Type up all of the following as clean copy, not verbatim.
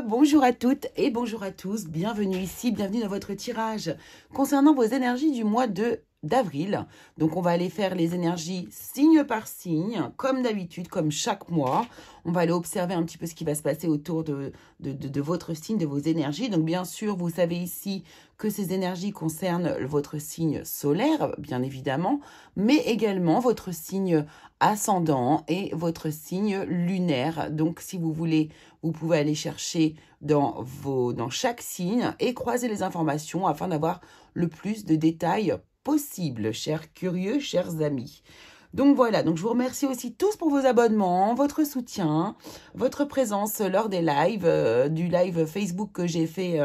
bonjour à toutes et bonjour à tous, bienvenue ici, bienvenue dans votre tirage concernant vos énergies du mois d'avril. Donc on va aller faire les énergies signe par signe, comme d'habitude, comme chaque mois. On va aller observer un petit peu ce qui va se passer autour de votre signe, de vos énergies. Donc bien sûr, vous savez ici que ces énergies concernent votre signe solaire, bien évidemment, mais également votre signe ascendant et votre signe lunaire. Donc si vous voulez, vous pouvez aller chercher dans chaque signe et croiser les informations afin d'avoir le plus de détails possible, chers curieux, chers amis. Donc voilà, donc je vous remercie aussi tous pour vos abonnements, votre soutien, votre présence lors des lives, du live Facebook que j'ai fait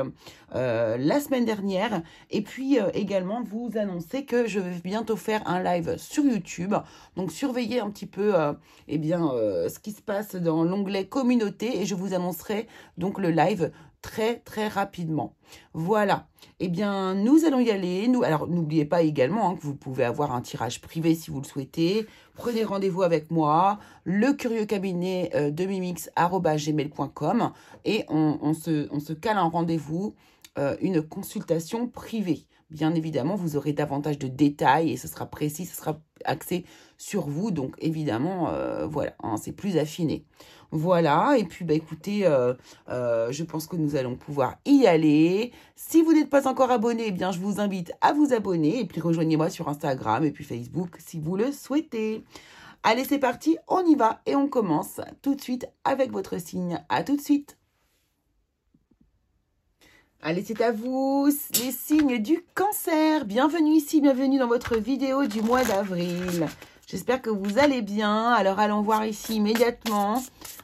la semaine dernière. Et puis également vous annoncer que je vais bientôt faire un live sur YouTube. Donc surveillez un petit peu ce qui se passe dans l'onglet communauté et je vous annoncerai donc le live très rapidement. Voilà. Eh bien, nous allons y aller. Alors, n'oubliez pas également que vous pouvez avoir un tirage privé si vous le souhaitez. Prenez rendez-vous avec moi, le curieux cabinet de mimix@gmail.com et on se cale un rendez-vous, une consultation privée. Bien évidemment, vous aurez davantage de détails et ce sera précis, ce sera axé sur vous. Donc, évidemment, voilà, c'est plus affiné. Voilà, et puis écoutez, je pense que nous allons pouvoir y aller. Si vous n'êtes pas encore abonné, eh bien je vous invite à vous abonner et puis rejoignez-moi sur Instagram et puis Facebook si vous le souhaitez. Allez, c'est parti, on y va et on commence tout de suite avec votre signe. À tout de suite. Allez, c'est à vous, les signes du cancer. Bienvenue ici, bienvenue dans votre vidéo du mois d'avril. J'espère que vous allez bien. Alors, allons voir ici immédiatement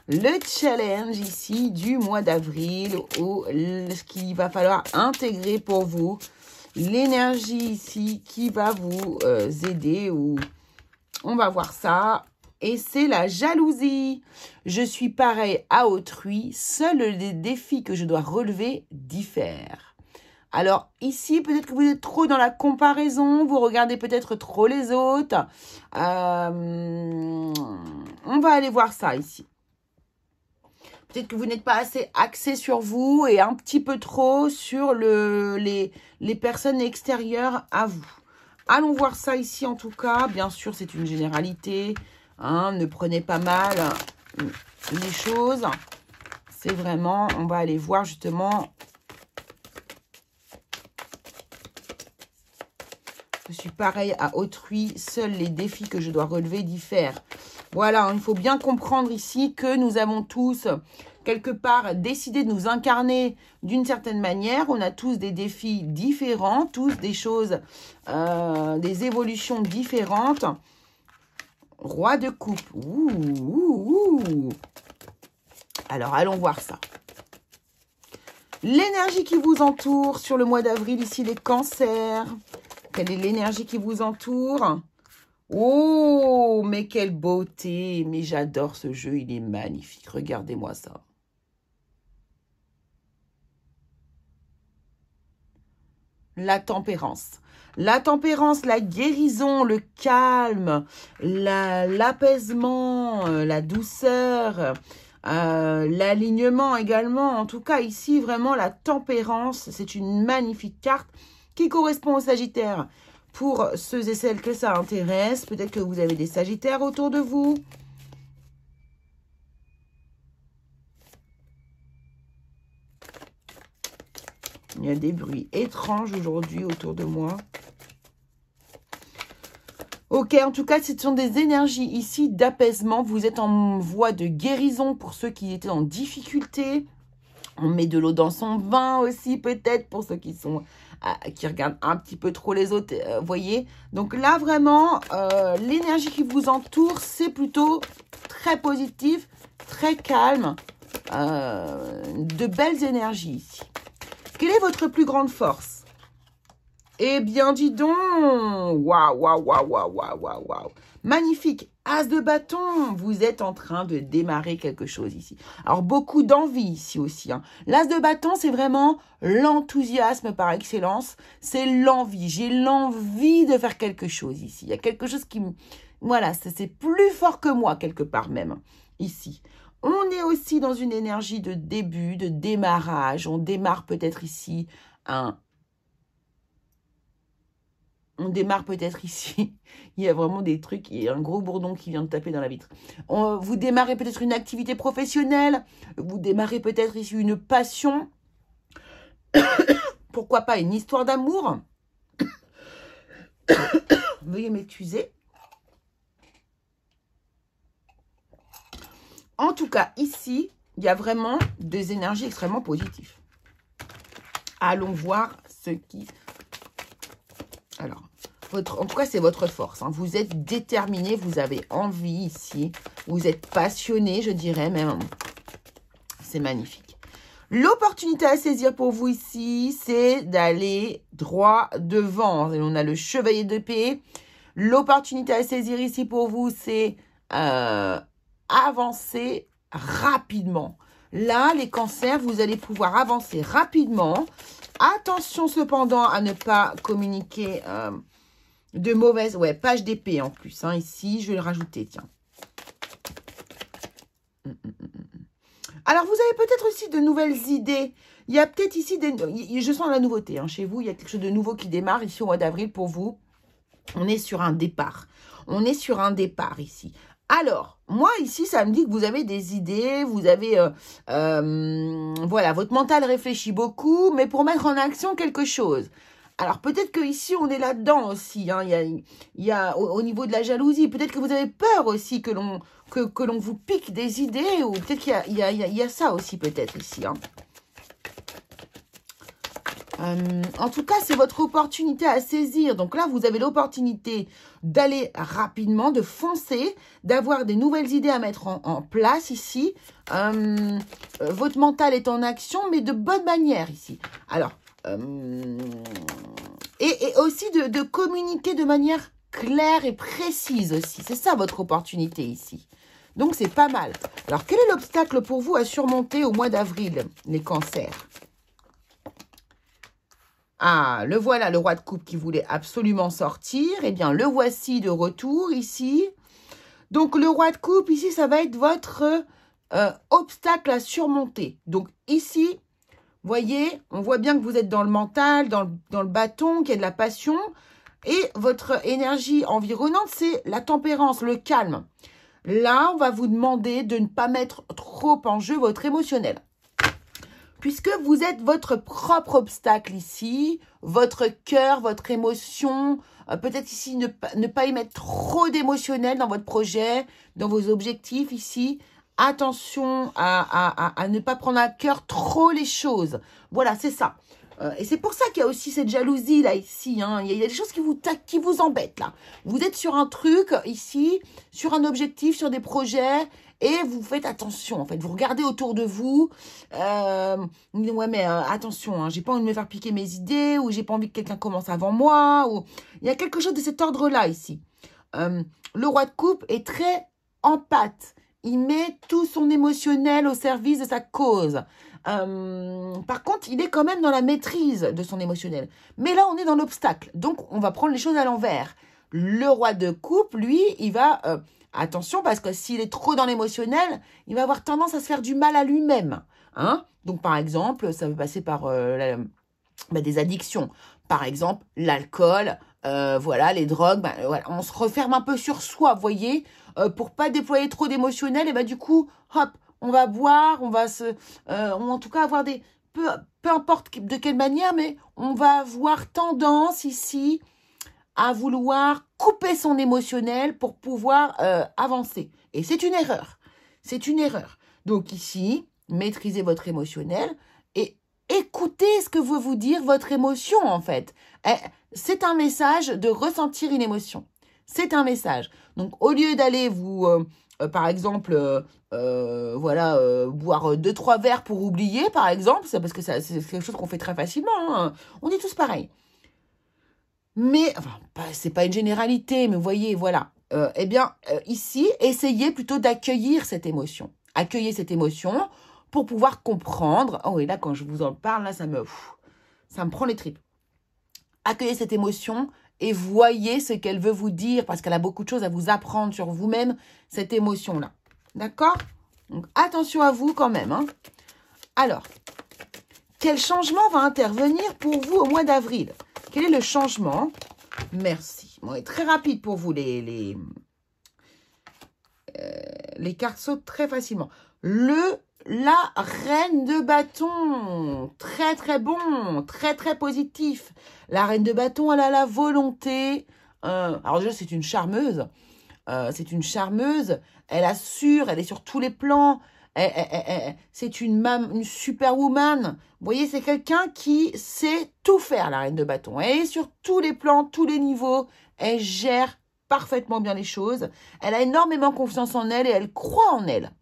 le challenge ici du mois d'avril, ce qu'il va falloir intégrer pour vous. L'énergie ici qui va vous aider. On va voir ça. Et c'est la jalousie. Je suis pareil à autrui. Seuls les défis que je dois relever diffèrent. Alors ici, peut-être que vous êtes trop dans la comparaison, vous regardez peut-être trop les autres. On va aller voir ça ici. Peut-être que vous n'êtes pas assez axé sur vous et un petit peu trop sur les personnes extérieures à vous. Allons voir ça ici en tout cas. Bien sûr, c'est une généralité. Ne prenez pas mal les choses. C'est vraiment, on va aller voir justement... Je suis pareil à autrui, seuls les défis que je dois relever diffèrent. Voilà, il faut bien comprendre ici que nous avons tous, quelque part, décidé de nous incarner d'une certaine manière. On a tous des défis différents, tous des choses, des évolutions différentes. Roi de coupe. Alors, allons voir ça. L'énergie qui vous entoure sur le mois d'avril, ici, les cancers. Quelle est l'énergie qui vous entoure? Oh, mais quelle beauté! Mais j'adore ce jeu, il est magnifique. Regardez-moi ça. La tempérance. La tempérance, la guérison, le calme, l'apaisement, la douceur, l'alignement également. En tout cas, ici, vraiment, la tempérance, c'est une magnifique carte qui correspond au Sagittaire. Pour ceux et celles que ça intéresse, peut-être que vous avez des Sagittaires autour de vous. Il y a des bruits étranges aujourd'hui autour de moi. Ok, en tout cas, ce sont des énergies ici d'apaisement. Vous êtes en voie de guérison pour ceux qui étaient en difficulté. On met de l'eau dans son vin aussi, peut-être, pour ceux qui regardent un petit peu trop les autres, voyez. Donc là, vraiment, l'énergie qui vous entoure, c'est plutôt très positif, très calme, de belles énergies ici. Quelle est votre plus grande force? Eh bien, dis donc, waouh. Magnifique, as de bâton, vous êtes en train de démarrer quelque chose ici. Alors, beaucoup d'envie ici aussi. L'as de bâton, c'est vraiment l'enthousiasme par excellence. C'est l'envie. J'ai l'envie de faire quelque chose ici. Il y a quelque chose qui me... Voilà, c'est plus fort que moi, quelque part même, ici. On est aussi dans une énergie de début, de démarrage. On démarre peut-être ici On démarre peut-être ici. Il y a vraiment des trucs. Il y a un gros bourdon qui vient de taper dans la vitre. Vous démarrez peut-être une activité professionnelle. Vous démarrez peut-être ici une passion. Pourquoi pas une histoire d'amour. Veuillez m'excuser. En tout cas, ici, il y a vraiment des énergies extrêmement positives. Allons voir ce qui... Alors, en tout cas, c'est votre force. Hein. Vous êtes déterminé, vous avez envie ici. Vous êtes passionné, je dirais même. C'est magnifique. L'opportunité à saisir pour vous ici, c'est d'aller droit devant. Et on a le chevalier d'épée. L'opportunité à saisir ici pour vous, c'est avancer rapidement. Là, les cancers, vous allez pouvoir avancer rapidement. Attention cependant à ne pas communiquer de mauvaises... Ouais, page d'épée en plus. Hein, ici, je vais le rajouter, tiens. Alors, vous avez peut-être aussi de nouvelles idées. Il y a peut-être ici des... Je sens la nouveauté. Hein, chez vous, il y a quelque chose de nouveau qui démarre ici au mois d'avril pour vous. On est sur un départ. On est sur un départ ici. Alors, moi, ici, ça me dit que vous avez des idées, vous avez, voilà, votre mental réfléchit beaucoup, mais pour mettre en action quelque chose. Alors, peut-être qu'ici, on est là-dedans aussi, hein, il y a au niveau de la jalousie, peut-être que vous avez peur aussi que l'on vous pique des idées, ou peut-être qu'il y a ça aussi, peut-être, ici, hein. En tout cas, c'est votre opportunité à saisir. Donc là, vous avez l'opportunité d'aller rapidement, de foncer, d'avoir des nouvelles idées à mettre en place ici. Votre mental est en action, mais de bonne manière ici. Alors, et aussi de communiquer de manière claire et précise aussi. C'est ça votre opportunité ici. Donc, c'est pas mal. Alors, quel est l'obstacle pour vous à surmonter au mois d'avril, les cancers ? Ah, le voilà, le roi de coupe qui voulait absolument sortir. Eh bien, le voici de retour ici. Donc, le roi de coupe, ici, ça va être votre obstacle à surmonter. Donc, ici, voyez, on voit bien que vous êtes dans le mental, dans le bâton, qu'il y a de la passion. Et votre énergie environnante, c'est la tempérance, le calme. Là, on va vous demander de ne pas mettre trop en jeu votre émotionnel. Puisque vous êtes votre propre obstacle ici, votre cœur, votre émotion, peut-être ici ne pas y mettre trop d'émotionnel dans votre projet, dans vos objectifs ici. Attention à ne pas prendre à cœur trop les choses. Voilà, c'est ça. Et c'est pour ça qu'il y a aussi cette jalousie là ici. Hein. Il y a des choses qui vous embêtent là. Vous êtes sur un truc ici, sur un objectif, sur des projets. Et vous faites attention, en fait. Vous regardez autour de vous. Ouais, mais attention, hein, j'ai pas envie de me faire piquer mes idées, ou j'ai pas envie que quelqu'un commence avant moi. Ou... Il y a quelque chose de cet ordre-là ici. Le roi de coupe est très en pâte. Il met tout son émotionnel au service de sa cause. Par contre, il est quand même dans la maîtrise de son émotionnel. Mais là, on est dans l'obstacle. Donc, on va prendre les choses à l'envers. Le roi de coupe, lui, il va... attention, parce que s'il est trop dans l'émotionnel, il va avoir tendance à se faire du mal à lui-même. Hein? Donc, par exemple, ça peut passer par des addictions. Par exemple, l'alcool, voilà, les drogues. Voilà, on se referme un peu sur soi, vous voyez, pour pas déployer trop d'émotionnel. Et du coup, hop, on va boire, on va en tout cas avoir des... Peu importe de quelle manière, mais on va avoir tendance ici à vouloir couper son émotionnel pour pouvoir avancer. Et c'est une erreur. C'est une erreur. Donc ici, maîtrisez votre émotionnel et écoutez ce que veut vous dire votre émotion en fait. C'est un message de ressentir une émotion. C'est un message. Donc au lieu d'aller vous, par exemple, boire 2-3 verres pour oublier, par exemple, c'est parce que c'est quelque chose qu'on fait très facilement. Hein. On est tous pareils. Mais, enfin, c'est pas une généralité, mais vous voyez, voilà. Ici, essayez plutôt d'accueillir cette émotion. Accueillez cette émotion pour pouvoir comprendre. Oh, et là, quand je vous en parle, là, ça me prend les tripes. Accueillez cette émotion et voyez ce qu'elle veut vous dire, parce qu'elle a beaucoup de choses à vous apprendre sur vous-même, cette émotion-là. D'accord ? Donc, attention à vous quand même. Hein. Alors, quel changement va intervenir pour vous au mois d'avril? Quel est le changement? Merci. Bon, et très rapide pour vous, les cartes sautent très facilement. La reine de bâton, très très bon, très très positif. La reine de bâton, elle a la volonté. Alors déjà, c'est une charmeuse. Elle assure, elle est sur tous les plans. C'est une superwoman. Vous voyez, c'est quelqu'un qui sait tout faire, la reine de bâton. Elle est sur tous les plans, tous les niveaux. Elle gère parfaitement bien les choses. Elle a énormément confiance en elle et elle croit en elle.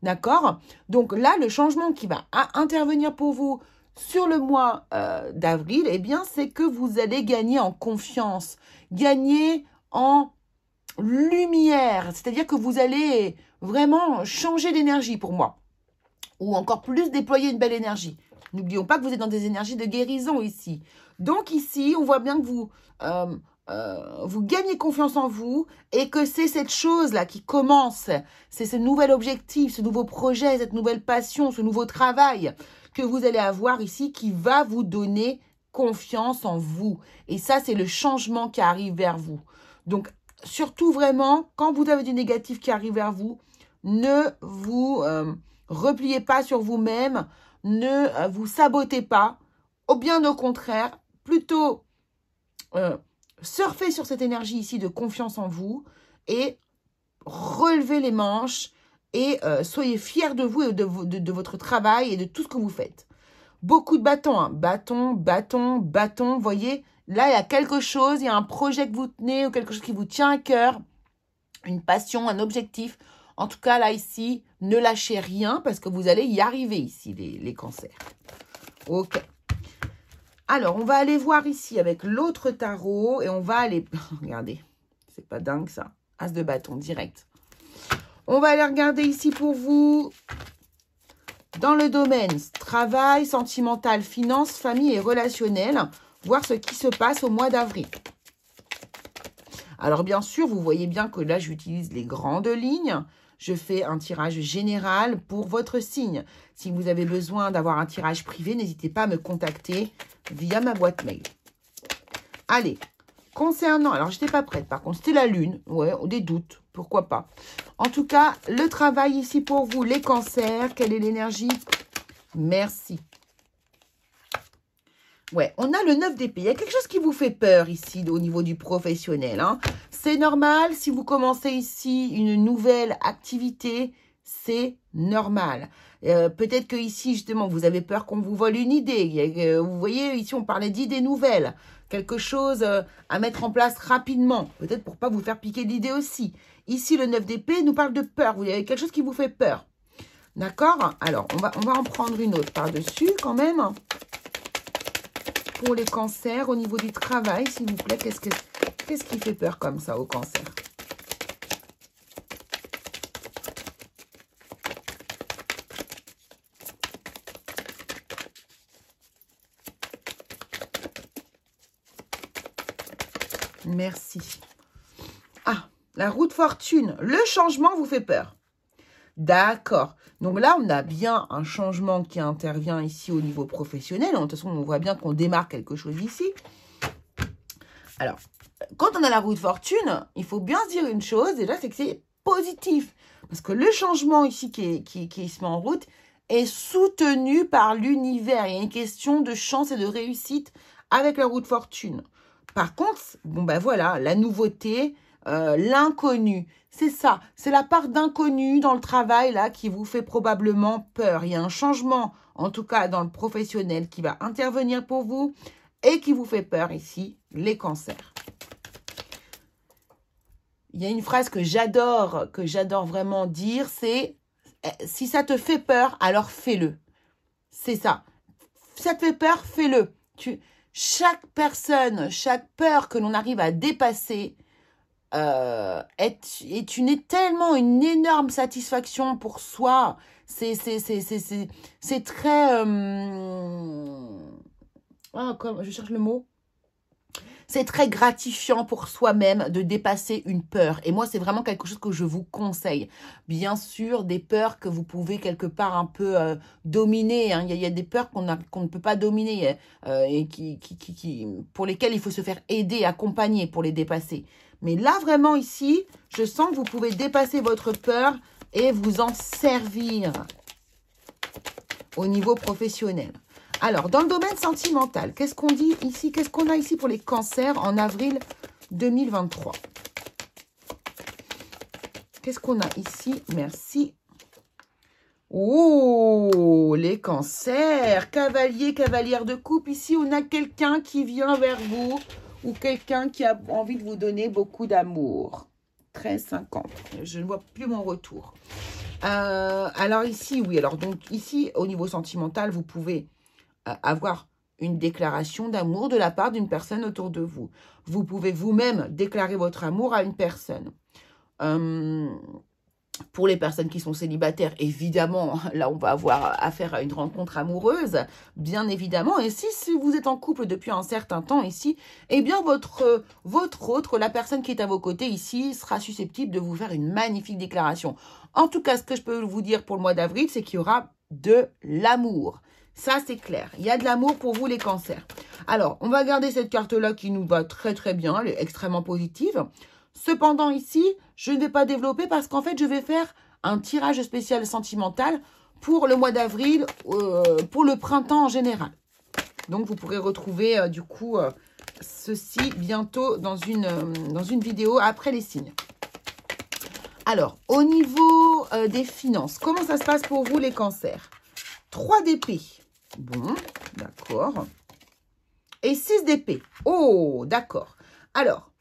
D'accord? Donc là, le changement qui va intervenir pour vous sur le mois d'avril, eh bien, c'est que vous allez gagner en confiance, gagner en lumière. C'est-à-dire que vous allez vraiment changer d'énergie pour moi. Ou encore plus déployer une belle énergie. N'oublions pas que vous êtes dans des énergies de guérison ici. Donc ici, on voit bien que vous gagnez confiance en vous et que c'est cette chose-là qui commence. C'est ce nouvel objectif, ce nouveau projet, cette nouvelle passion, ce nouveau travail que vous allez avoir ici qui va vous donner confiance en vous. Et ça, c'est le changement qui arrive vers vous. Donc, surtout vraiment, quand vous avez du négatif qui arrive vers vous, ne vous repliez pas sur vous-même, ne vous sabotez pas. Ou bien au contraire, plutôt surfez sur cette énergie ici de confiance en vous et relevez les manches et soyez fiers de vous et de votre travail et de tout ce que vous faites. Beaucoup de bâtons, hein. Bâton, vous voyez, là il y a quelque chose, il y a un projet que vous tenez ou quelque chose qui vous tient à cœur, une passion, un objectif. En tout cas, là ici, ne lâchez rien parce que vous allez y arriver ici, les cancers. Ok. Alors, on va aller voir ici avec l'autre tarot et on va aller... Regardez, c'est pas dingue ça. As de bâton, direct. On va aller regarder ici pour vous dans le domaine travail, sentimental, finance, famille et relationnel. Voir ce qui se passe au mois d'avril. Alors, bien sûr, vous voyez bien que là, j'utilise les grandes lignes. Je fais un tirage général pour votre signe. Si vous avez besoin d'avoir un tirage privé, n'hésitez pas à me contacter via ma boîte mail. Allez, concernant... Alors, je n'étais pas prête, par contre. C'était la lune. Ouais, des doutes. Pourquoi pas. En tout cas, le travail ici pour vous, les cancers. Quelle est l'énergie? Merci. Ouais, on a le 9 d'épée. Il y a quelque chose qui vous fait peur ici au niveau du professionnel. Hein. C'est normal si vous commencez ici une nouvelle activité, c'est normal. Peut-être que ici, justement, vous avez peur qu'on vous vole une idée. Vous voyez, ici, on parlait d'idées nouvelles. Quelque chose à mettre en place rapidement. Peut-être pour pas vous faire piquer l'idée aussi. Ici, le 9 d'épée nous parle de peur. Vous avez quelque chose qui vous fait peur. D'accord? Alors, on va en prendre une autre par-dessus quand même. Pour les cancers, au niveau du travail, s'il vous plaît, qu'est-ce qui fait peur comme ça au cancer? Merci. Ah, la roue de fortune. Le changement vous fait peur. D'accord. Donc là, on a bien un changement qui intervient ici au niveau professionnel. De toute façon, on voit bien qu'on démarre quelque chose ici. Alors, quand on a la roue de fortune, il faut bien se dire une chose, déjà, c'est que c'est positif. Parce que le changement ici qui se met en route est soutenu par l'univers. Il y a une question de chance et de réussite avec la roue de fortune. Par contre, bon ben voilà, la nouveauté, l'inconnu, c'est ça. C'est la part d'inconnu dans le travail là qui vous fait probablement peur. Il y a un changement, en tout cas dans le professionnel, qui va intervenir pour vous et qui vous fait peur ici, les cancers. Il y a une phrase que j'adore vraiment dire, c'est « Si ça te fait peur, alors fais-le ». C'est ça. Si ça te fait peur, fais-le. Chaque personne, chaque peur que l'on arrive à dépasser est tellement une énorme satisfaction pour soi. C'est très... je cherche le mot. C'est très gratifiant pour soi-même de dépasser une peur. Et moi, c'est vraiment quelque chose que je vous conseille. Bien sûr, des peurs que vous pouvez quelque part un peu dominer. Hein. Il y a des peurs qu'on ne peut pas dominer et pour lesquelles il faut se faire aider, accompagner pour les dépasser. Mais là, vraiment ici, je sens que vous pouvez dépasser votre peur et vous en servir au niveau professionnel. Alors, dans le domaine sentimental, qu'est-ce qu'on dit ici? Qu'est-ce qu'on a ici pour les cancers en avril 2023? Qu'est-ce qu'on a ici? Merci. Oh, les cancers, cavalier, cavalière de coupe. Ici, on a quelqu'un qui vient vers vous ou quelqu'un qui a envie de vous donner beaucoup d'amour. 13,50. Je ne vois plus mon retour. Alors ici, oui. Alors donc ici, au niveau sentimental, vous pouvez avoir une déclaration d'amour de la part d'une personne autour de vous. Vous pouvez vous-même déclarer votre amour à une personne. Pour les personnes qui sont célibataires, évidemment, là, on va avoir affaire à une rencontre amoureuse, bien évidemment. Et si vous êtes en couple depuis un certain temps ici, eh bien, votre autre, la personne qui est à vos côtés ici, sera susceptible de vous faire une magnifique déclaration. En tout cas, ce que je peux vous dire pour le mois d'avril, c'est qu'il y aura de l'amour. Ça, c'est clair. Il y a de l'amour pour vous, les cancers. Alors, on va garder cette carte-là qui nous va très, très bien. Elle est extrêmement positive. Cependant, ici, je ne vais pas développer parce qu'en fait, je vais faire un tirage spécial sentimental pour le mois d'avril, pour le printemps en général. Donc, vous pourrez retrouver, du coup, ceci bientôt dans une vidéo après les signes. Alors, au niveau des finances, comment ça se passe pour vous, les cancers? 3 d'épée. Bon, d'accord. Et 6 d'épée. Oh, d'accord. Alors,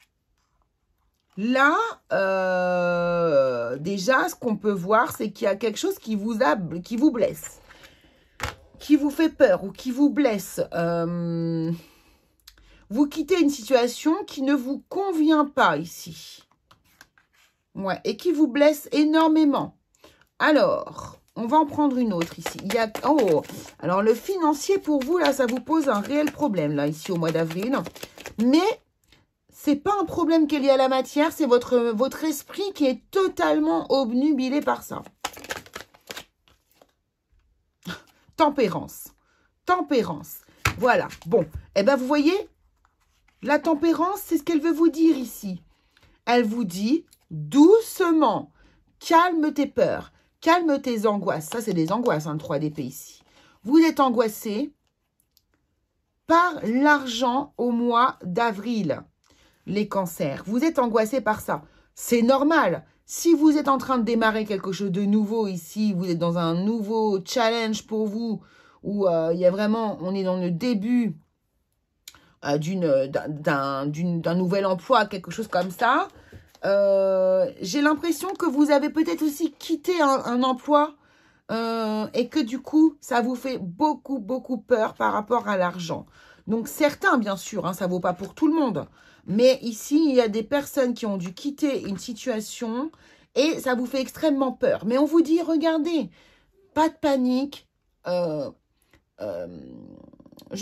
là, déjà, ce qu'on peut voir, c'est qu'il y a quelque chose qui vous blesse, qui vous fait peur ou qui vous blesse. Vous quittez une situation qui ne vous convient pas ici. Ouais, et qui vous blesse énormément. Alors, on va en prendre une autre ici. Il y a, oh, alors le financier pour vous, là, ça vous pose un réel problème, là, ici, au mois d'avril. Mais c'est pas un problème qui est lié à la matière, c'est votre esprit qui est totalement obnubilé par ça. Tempérance. Tempérance. Voilà. Bon, eh bien, vous voyez, la tempérance, c'est ce qu'elle veut vous dire ici. Elle vous dit, doucement, calme tes peurs, calme tes angoisses. Ça, c'est des angoisses, hein, le 3 d'épée ici. Vous êtes angoissé par l'argent au mois d'avril. Les cancers, vous êtes angoissé par ça. C'est normal. Si vous êtes en train de démarrer quelque chose de nouveau ici, vous êtes dans un nouveau challenge pour vous, où il y a vraiment, on est dans le début d'un nouvel emploi, quelque chose comme ça. J'ai l'impression que vous avez peut-être aussi quitté un emploi et que du coup, ça vous fait beaucoup, beaucoup peur par rapport à l'argent. Donc, certains, bien sûr, hein, ça ne vaut pas pour tout le monde. Mais ici, il y a des personnes qui ont dû quitter une situation et ça vous fait extrêmement peur. Mais on vous dit, regardez, pas de panique. Je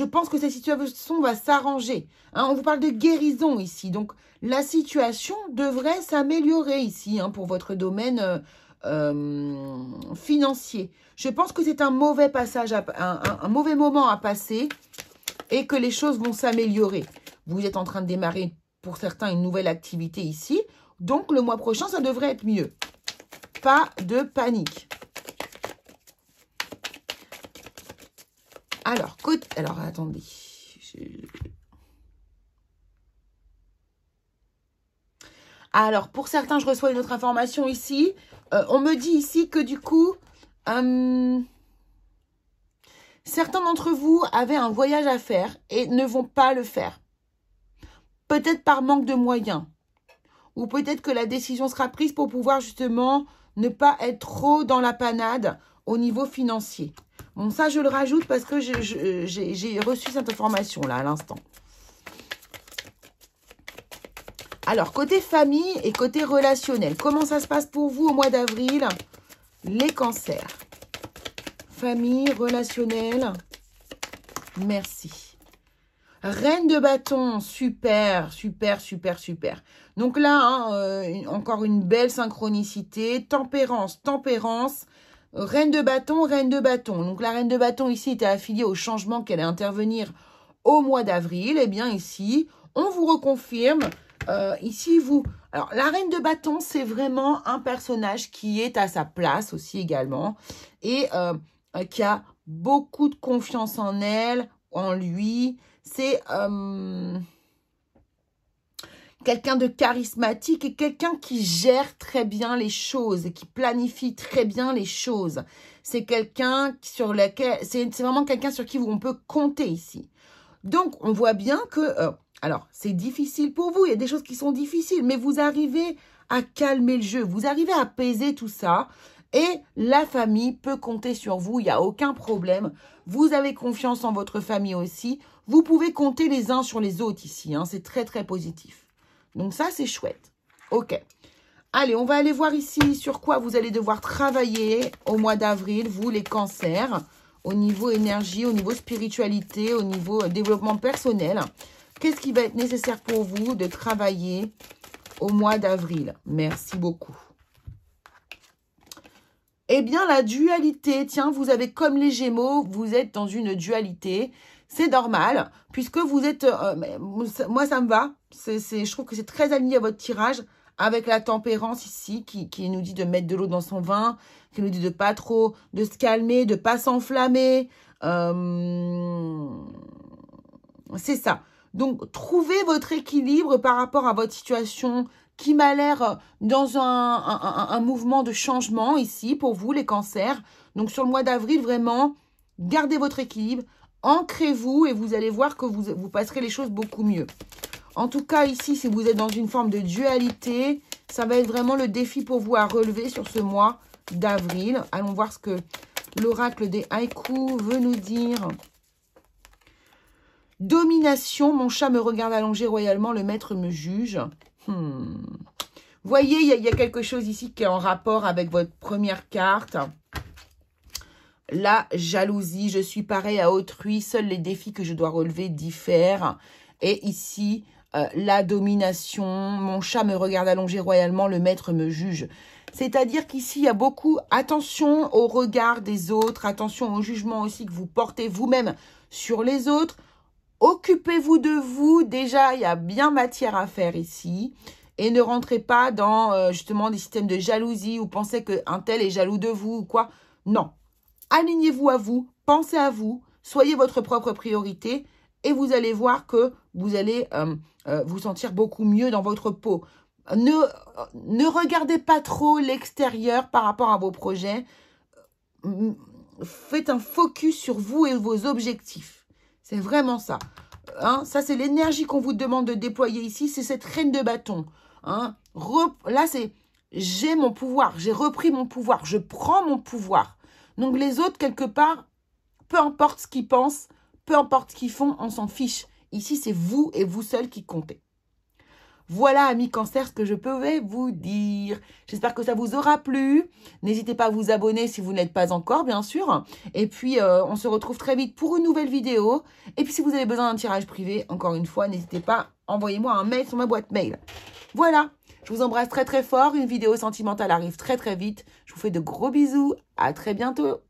pense que cette situation va s'arranger. Hein, on vous parle de guérison ici. Donc, la situation devrait s'améliorer ici hein, pour votre domaine financier. Je pense que c'est un mauvais passage, un mauvais moment à passer et que les choses vont s'améliorer. Vous êtes en train de démarrer, pour certains, une nouvelle activité ici. Donc, le mois prochain, ça devrait être mieux. Pas de panique. Alors, attendez. Alors, pour certains, je reçois une autre information ici. On me dit ici que du coup, certains d'entre vous avaient un voyage à faire et ne vont pas le faire. Peut-être par manque de moyens. Ou peut-être que la décision sera prise pour pouvoir justement ne pas être trop dans la panade au niveau financier. Bon, ça, je le rajoute parce que j'ai reçu cette information-là à l'instant. Alors, côté famille et côté relationnel, comment ça se passe pour vous au mois d'avril? Les cancers. Famille, relationnel. Merci. Reine de bâton, super, super, super, super. Donc là, hein, encore une belle synchronicité. Tempérance, tempérance. Reine de bâton, reine de bâton. Donc la reine de bâton ici était affiliée au changement qu'elle allait intervenir au mois d'avril. Eh bien ici, on vous reconfirme. Ici, vous... Alors la reine de bâton, c'est vraiment un personnage qui est à sa place aussi également. Et qui a beaucoup de confiance en elle, en lui. C'est quelqu'un de charismatique et quelqu'un qui gère très bien les choses et qui planifie très bien les choses. C'est quelqu'un sur lequel, c'est vraiment quelqu'un sur qui on peut compter ici. Donc, on voit bien que, alors, c'est difficile pour vous, il y a des choses qui sont difficiles, mais vous arrivez à calmer le jeu, vous arrivez à apaiser tout ça. Et la famille peut compter sur vous, il n'y a aucun problème. Vous avez confiance en votre famille aussi. Vous pouvez compter les uns sur les autres ici, hein, c'est très, très positif. Donc ça, c'est chouette. Ok. Allez, on va aller voir ici sur quoi vous allez devoir travailler au mois d'avril, vous les cancers, au niveau énergie, au niveau spiritualité, au niveau développement personnel. Qu'est-ce qui va être nécessaire pour vous de travailler au mois d'avril? Merci beaucoup. Eh bien, la dualité, tiens, vous avez comme les Gémeaux, vous êtes dans une dualité. C'est normal, puisque vous êtes... moi, ça me va. Je trouve que c'est très aligné à votre tirage, avec la tempérance ici, qui nous dit de mettre de l'eau dans son vin, qui nous dit de pas trop, de se calmer, de pas s'enflammer. C'est ça. Donc, trouvez votre équilibre par rapport à votre situation qui m'a l'air dans un mouvement de changement ici pour vous, les cancers. Donc, sur le mois d'avril, vraiment, gardez votre équilibre, ancrez-vous et vous allez voir que vous passerez les choses beaucoup mieux. En tout cas, ici, si vous êtes dans une forme de dualité, ça va être vraiment le défi pour vous à relever sur ce mois d'avril. Allons voir ce que l'oracle des haïkus veut nous dire. Domination, mon chat me regarde allonger royalement, le maître me juge. Voyez, il y a quelque chose ici qui est en rapport avec votre première carte. La jalousie, je suis pareil à autrui, seuls les défis que je dois relever diffèrent. Et ici, la domination, mon chat me regarde allonger royalement, le maître me juge. C'est-à-dire qu'ici, il y a beaucoup, attention au regard des autres, attention au jugement aussi que vous portez vous-même sur les autres. Occupez-vous de vous. Déjà, il y a bien matière à faire ici. Et ne rentrez pas dans justement des systèmes de jalousie ou pensez qu'un tel est jaloux de vous ou quoi. Non. Alignez-vous à vous. Pensez à vous. Soyez votre propre priorité. Et vous allez voir que vous allez vous sentir beaucoup mieux dans votre peau. Ne regardez pas trop l'extérieur par rapport à vos projets. Faites un focus sur vous et vos objectifs. C'est vraiment ça. Hein, ça, c'est l'énergie qu'on vous demande de déployer ici. C'est cette reine de bâton. Hein. Là, c'est j'ai mon pouvoir. J'ai repris mon pouvoir. Je prends mon pouvoir. Donc, les autres, quelque part, peu importe ce qu'ils pensent, peu importe ce qu'ils font, on s'en fiche. Ici, c'est vous et vous seul qui comptez. Voilà, amis cancer, ce que je peux vous dire. J'espère que ça vous aura plu. N'hésitez pas à vous abonner si vous n'êtes pas encore, bien sûr. Et puis, on se retrouve très vite pour une nouvelle vidéo. Et puis, si vous avez besoin d'un tirage privé, encore une fois, n'hésitez pas, envoyez-moi un mail sur ma boîte mail. Voilà, je vous embrasse très très fort. Une vidéo sentimentale arrive très très vite. Je vous fais de gros bisous. À très bientôt.